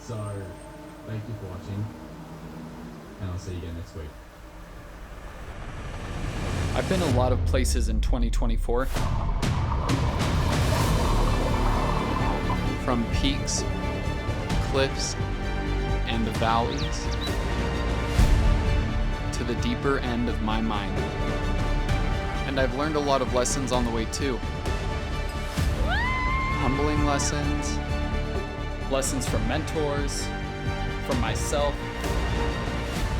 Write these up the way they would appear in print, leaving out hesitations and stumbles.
So, thank you for watching, and I'll see you again next week. I've been a lot of places in 2024. From peaks, cliffs, and the valleys, to the deeper end of my mind. And I've learned a lot of lessons on the way too. Humbling lessons, lessons from mentors, from myself,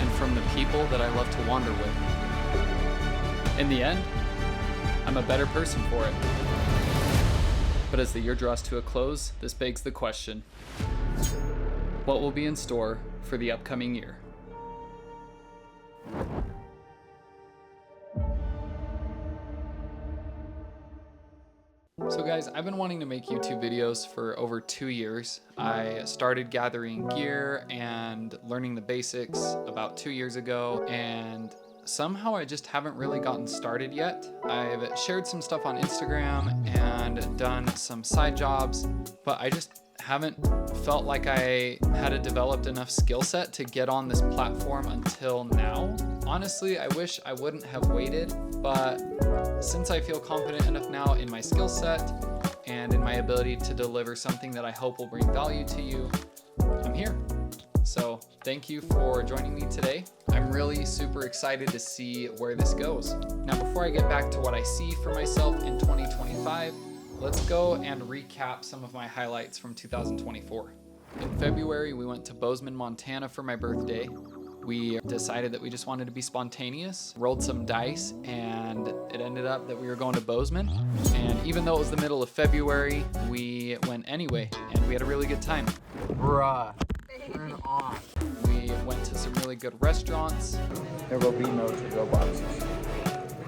and from the people that I love to wander with. In the end, I'm a better person for it. But as the year draws to a close, this begs the question, what will be in store for the upcoming year? So guys, I've been wanting to make YouTube videos for over 2 years. I started gathering gear and learning the basics about 2 years ago, and somehow I just haven't really gotten started yet. I've shared some stuff on Instagram and done some side jobs, but I just haven't felt like I had a developed enough skill set to get on this platform until now. Honestly, I wish I wouldn't have waited, but since I feel confident enough now in my skill set and in my ability to deliver something that I hope will bring value to you, I'm here. So thank you for joining me today. I'm really super excited to see where this goes. Now, before I get back to what I see for myself in 2025, let's go and recap some of my highlights from 2024. In February, we went to Bozeman, Montana for my birthday. We decided that we just wanted to be spontaneous, rolled some dice, and it ended up that we were going to Bozeman. And even though it was the middle of February, we went anyway, and we had a really good time. Bruh, turn off. We went to some really good restaurants. There will be no to-go boxes.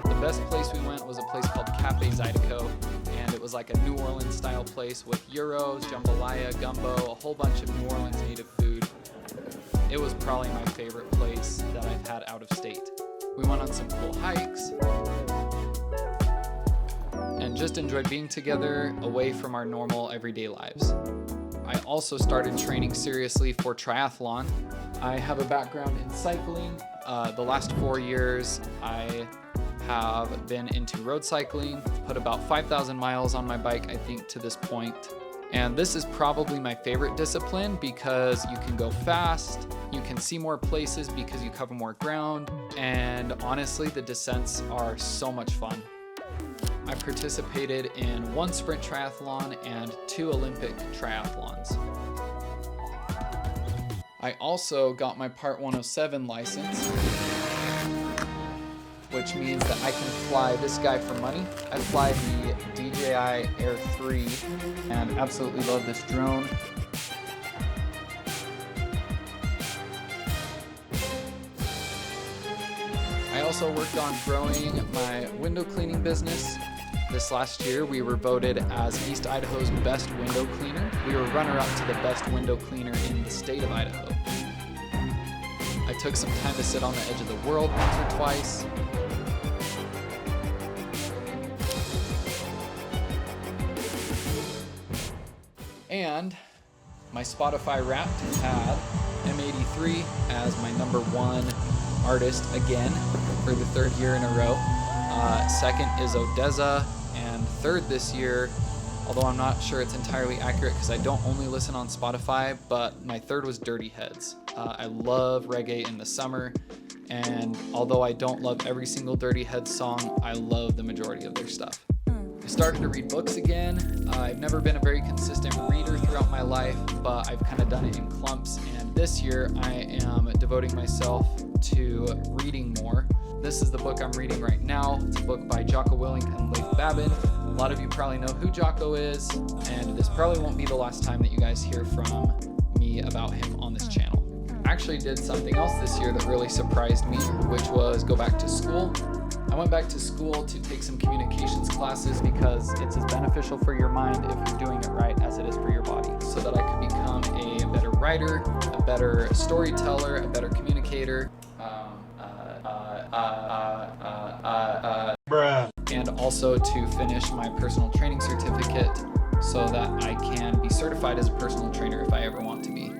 The best place we went was a place called Cafe Zydeco, and it was like a New Orleans style place with gyros, jambalaya, gumbo, a whole bunch of New Orleans native food. It was probably my favorite place that I've had out of state. We went on some cool hikes and just enjoyed being together away from our normal everyday lives. I also started training seriously for triathlon. I have a background in cycling. The last 4 years, I have been into road cycling, put about 5,000 miles on my bike, I think, to this point. And this is probably my favorite discipline because you can go fast, you can see more places because you cover more ground, and honestly, the descents are so much fun. I participated in 1 sprint triathlon and 2 Olympic triathlons. I also got my Part 107 license, which means that I can fly this guy for money. I fly the DJI Air 3 and absolutely love this drone. I also worked on growing my window cleaning business. This last year, we were voted as East Idaho's best window cleaner. We were runner-up to the best window cleaner in the state of Idaho. I took some time to sit on the edge of the world once or twice. And my Spotify Wrapped had M83 as my #1 artist again for the 3rd year in a row. Second is ODESZA, and third this year, although I'm not sure it's entirely accurate because I don't only listen on Spotify, but my third was Dirty Heads. I love reggae in the summer, and although I don't love every single Dirty Heads song, I love the majority of their stuff. I started to read books again. I've never been a very consistent reader throughout my life, but I've kind of done it in clumps, and this year I am devoting myself to reading more. This is the book I'm reading right now. It's a book by Jocko Willink and Leif Babin. A lot of you probably know who Jocko is, and this probably won't be the last time that you guys hear from me about him on this channel. I actually did something else this year that really surprised me, which was go back to school. I went back to school to take some communications classes because it's as beneficial for your mind if you're doing it right as it is for your body, so that I could become a better writer, a better storyteller, a better communicator, and also to finish my personal training certificate so that I can be certified as a personal trainer if I ever want to be.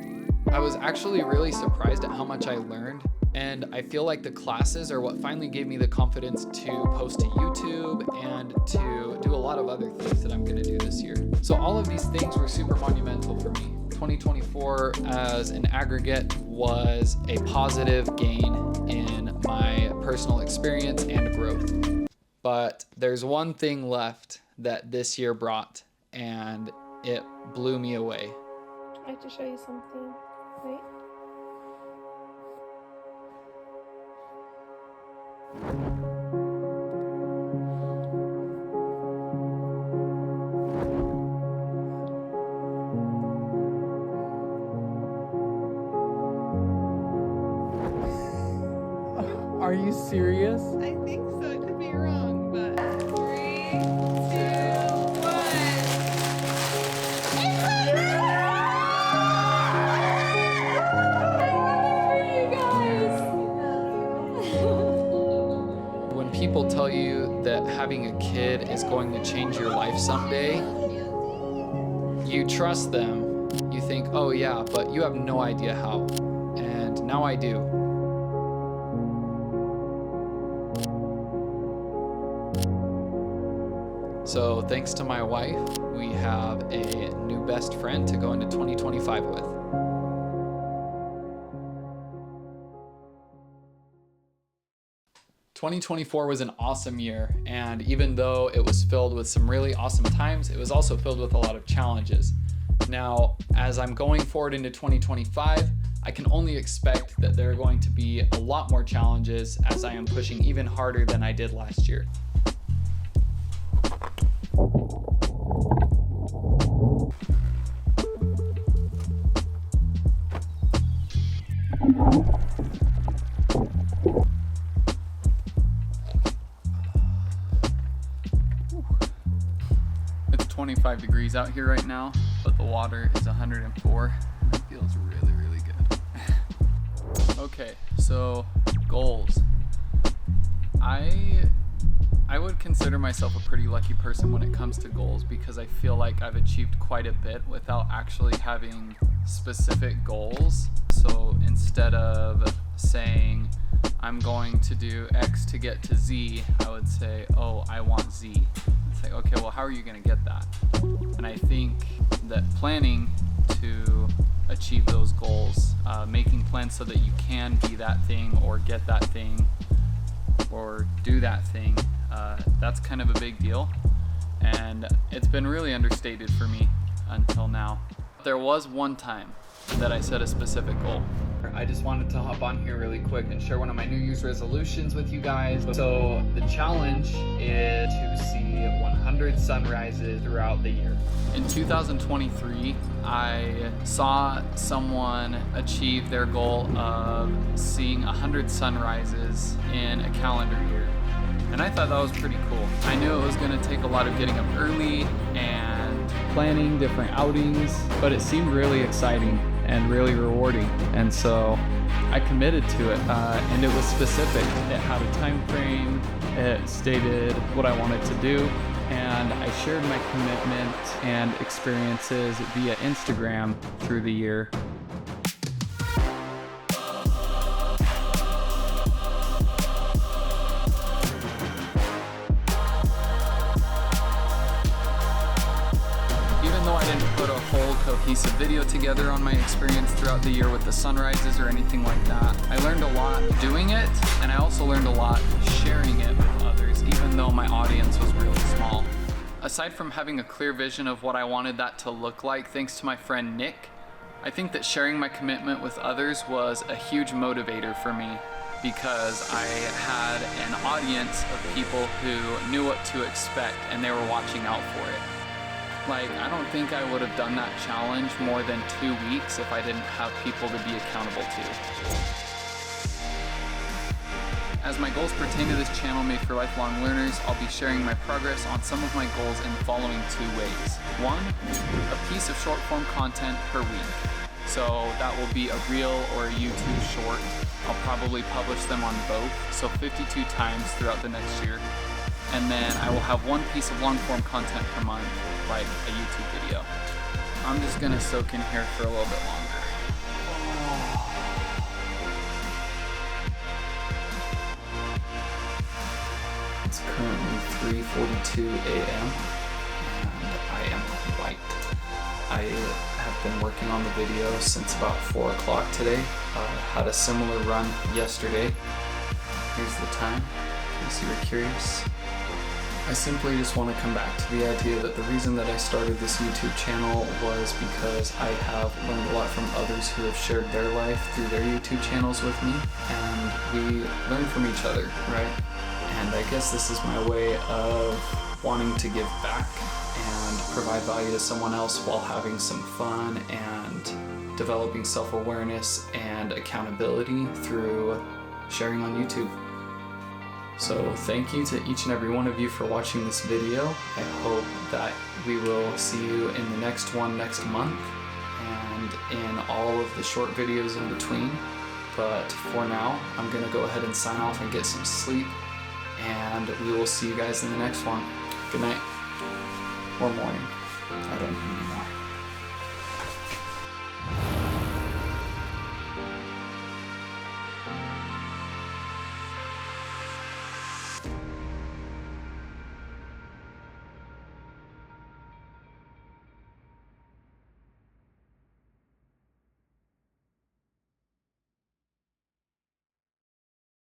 I was actually really surprised at how much I learned, and I feel like the classes are what finally gave me the confidence to post to YouTube and to do a lot of other things that I'm gonna do this year. So all of these things were super monumental for me. 2024 as an aggregate was a positive gain in my personal experience and growth. But there's one thing left that this year brought, and it blew me away. I have to show you something. Wait. Are you serious? I think so. It could be wrong, but 3, 2, 1. When people tell you that having a kid is going to change your life someday, you trust them. You think, oh yeah, but you have no idea how. And now I do. So thanks to my wife, we have a new best friend to go into 2025 with. "2024 was an awesome year, and even though it was filled with some really awesome times, it was also filled with a lot of challenges. Now, as I'm going forward into 2025, I can only expect that there are going to be a lot more challenges as I am pushing even harder than I did last year. It's 25 degrees out here right now, but the water is 104. It feels really, really good. Okay, so goals. I would consider myself a pretty lucky person when it comes to goals because I feel like I've achieved quite a bit without actually having specific goals. So instead of saying I'm going to do X to get to Z, I would say, oh, I want Z. It's like, okay, well, how are you going to get that? And I think that planning to achieve those goals, making plans so that you can be that thing or get that thing or do that thing, that's kind of a big deal. And it's been really understated for me until now. There was one time that I set a specific goal. I just wanted to hop on here really quick and share one of my New Year's resolutions with you guys. So the challenge is to see 100 sunrises throughout the year. In 2023, I saw someone achieve their goal of seeing 100 sunrises in a calendar year. And I thought that was pretty cool. I knew it was going to take a lot of getting up early and planning different outings, but it seemed really exciting and really rewarding. And so I committed to it, and it was specific. It had a time frame, it stated what I wanted to do, and I shared my commitment and experiences via Instagram through the year. Even though I didn't put a whole cohesive video together on my experience throughout the year with the sunrises or anything like that, I learned a lot doing it, and I also learned a lot sharing it with others, even though my audience was really small. Aside from having a clear vision of what I wanted that to look like, thanks to my friend Nick, I think that sharing my commitment with others was a huge motivator for me because I had an audience of people who knew what to expect and they were watching out for it. Like, I don't think I would have done that challenge more than 2 weeks if I didn't have people to be accountable to. As my goals pertain to this channel made for lifelong learners, I'll be sharing my progress on some of my goals in the following 2 ways. 1, a piece of short form content per week. So that will be a reel or a YouTube short. I'll probably publish them on both, so 52 times throughout the next year. And then I will have 1 piece of long form content per month, like a YouTube video. I'm just gonna soak in here for a little bit longer. 3:42 a.m. and I am wiped. I have been working on the video since about 4 o'clock today. Had a similar run yesterday. Here's the time, in case you were curious. I simply just want to come back to the idea that the reason that I started this YouTube channel was because I have learned a lot from others who have shared their life through their YouTube channels with me, and we learn from each other, right? And I guess this is my way of wanting to give back and provide value to someone else while having some fun and developing self-awareness and accountability through sharing on YouTube. So thank you to each and every one of you for watching this video. I hope that we will see you in the next one next month and in all of the short videos in between. But for now, I'm gonna go ahead and sign off and get some sleep, and we will see you guys in the next one. Good night. Or morning. I don't know anymore.